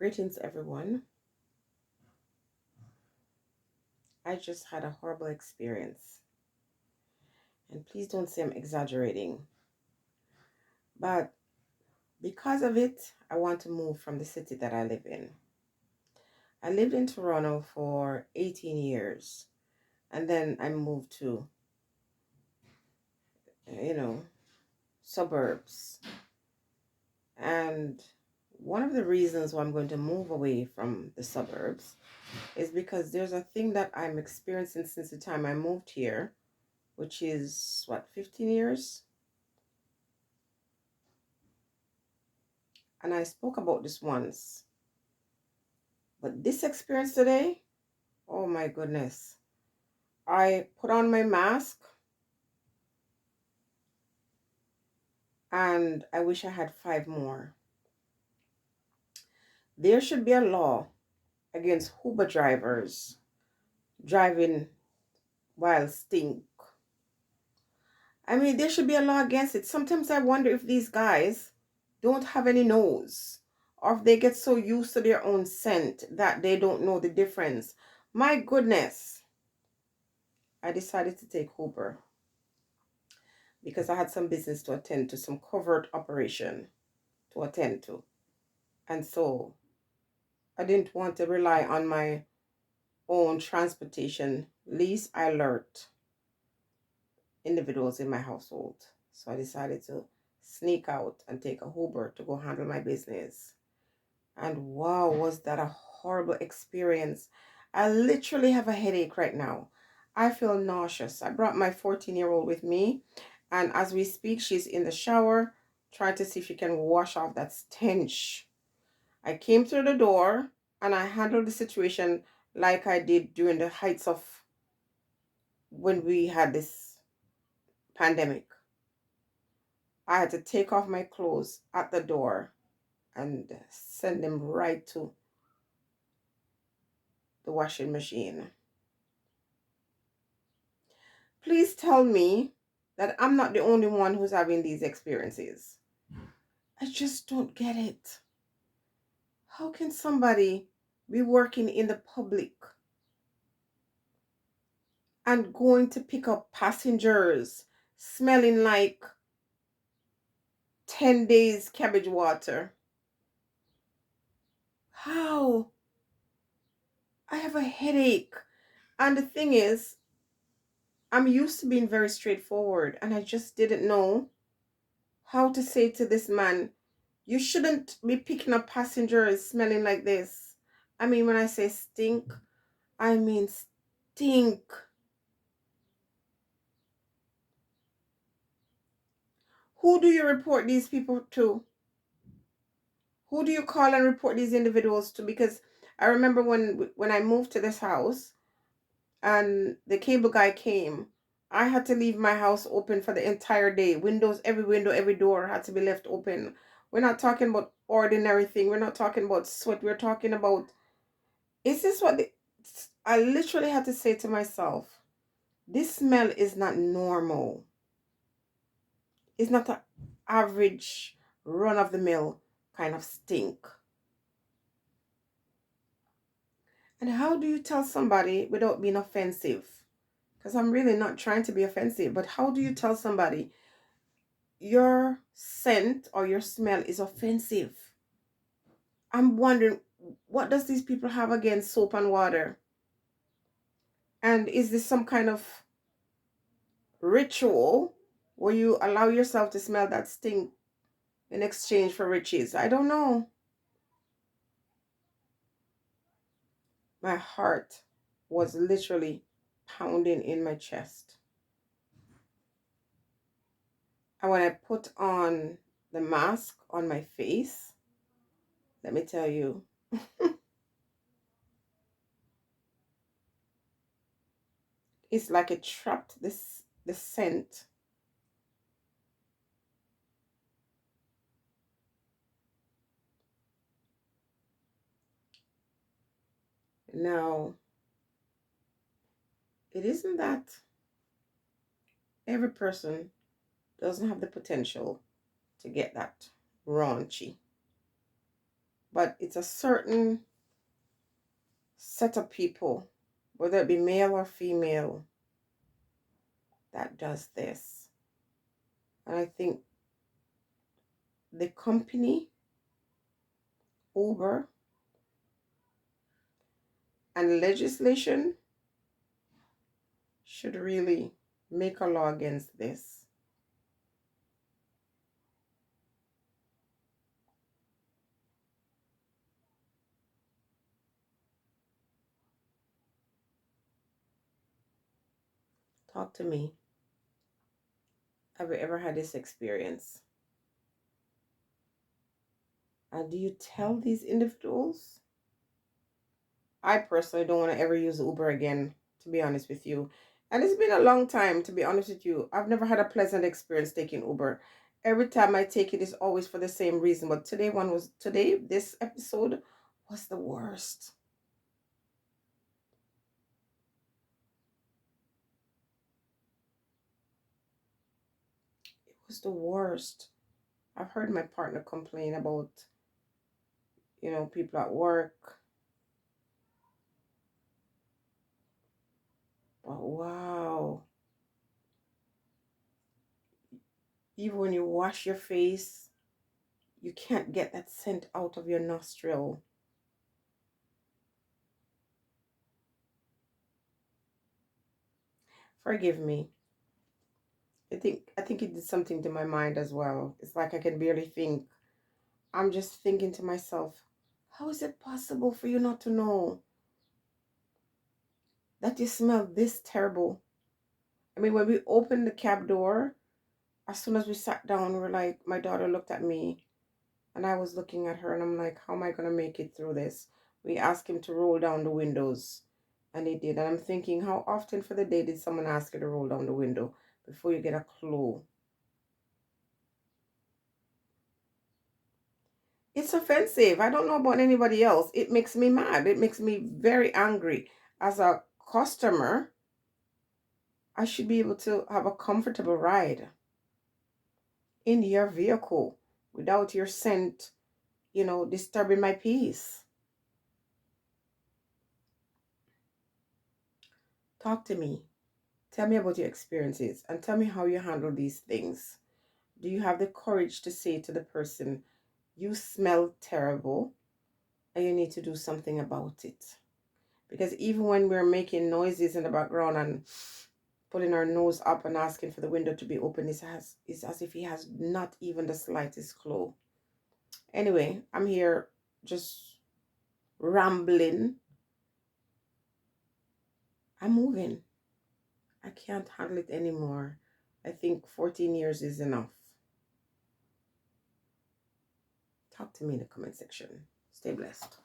Greetings, everyone. I just had a horrible experience. And please don't say I'm exaggerating. But because of it, I want to move from the city that I live in. I lived in Toronto for 18 years. And then I moved to, you know, suburbs. And one of the reasons why I'm going to move away from the suburbs is because there's a thing that I'm experiencing since the time I moved here, which is 15 years? And I spoke about this once. But this experience today, oh my goodness. I put on my mask and I wish I had 5 more. There should be a law against Uber drivers driving while stink. I mean, there should be a law against it. Sometimes I wonder if these guys don't have any nose or if they get so used to their own scent that they don't know the difference. My goodness. I decided to take Uber because I had some business to attend to, some covert operation to attend to. And so I didn't want to rely on my own transportation, least I alert individuals in my household. So I decided to sneak out and take a Uber to go handle my business. And wow, was that a horrible experience. I literally have a headache right now. I feel nauseous. I brought my 14-year-old with me, and as we speak, she's in the shower trying to see if she can wash off that stench. I came through the door and I handled the situation like I did during the heights of when we had this pandemic. I had to take off my clothes at the door and send them right to the washing machine. Please tell me that I'm not the only one who's having these experiences. I just don't get it. How can somebody be working in the public and going to pick up passengers smelling like 10 days cabbage water? How? I have a headache. And the thing is, I'm used to being very straightforward, and I just didn't know how to say to this man, you shouldn't be picking up passengers smelling like this. I mean, when I say stink, I mean stink. Who do you report these people to? Who do you call and report these individuals to? Because I remember when I moved to this house and the cable guy came, I had to leave my house open for the entire day. Window, every door had to be left open. We're not talking about ordinary thing. We're not talking about sweat. We're talking about, is this what I literally had to say to myself, this smell is not normal. It's not an average run of the mill kind of stink. And how do you tell somebody without being offensive? Because I'm really not trying to be offensive, but how do you tell somebody your scent or your smell is offensive? I'm wondering, what does these people have against soap and water? And is this some kind of ritual where you allow yourself to smell that stink in exchange for riches? I don't know. My heart was literally pounding in my chest. And when I put on the mask on my face, let me tell you, it's like it trapped the scent. Now, it isn't that every person doesn't have the potential to get that raunchy. but it's a certain set of people, whether it be male or female, that does this. And I think the company, Uber, and legislation should really make a law against this. Talk to me. Have you ever had this experience? And do you tell these individuals? I personally don't want to ever use Uber again, to be honest with you. And it's been a long time, to be honest with you. I've never had a pleasant experience taking Uber. Every time I take it is always for the same reason. But this episode was the worst. It was the worst. I've heard my partner complain about, people at work. But wow. Even when you wash your face, you can't get that scent out of your nostril. Forgive me. I think it did something to my mind as well. It's like I can barely think. I'm just thinking to myself, how is it possible for you not to know that you smell this terrible? I mean, when we opened the cab door, as soon as we sat down, we're like, my daughter looked at me and I was looking at her and I'm like, how am I going to make it through this? We asked him to roll down the windows and he did. And I'm thinking, how often for the day did someone ask you to roll down the window before you get a clue? It's offensive. I don't know about anybody else. It makes me mad. It makes me very angry. As a customer, I should be able to have a comfortable ride in your vehicle without your scent, disturbing my peace. Talk to me. Tell me about your experiences and tell me how you handle these things. Do you have the courage to say to the person, you smell terrible and you need to do something about it? Because even when we're making noises in the background and putting our nose up and asking for the window to be open, it's as if he has not even the slightest clue. Anyway, I'm here just rambling. I'm moving. I can't handle it anymore. I think 14 years is enough. Talk to me in the comment section. Stay blessed.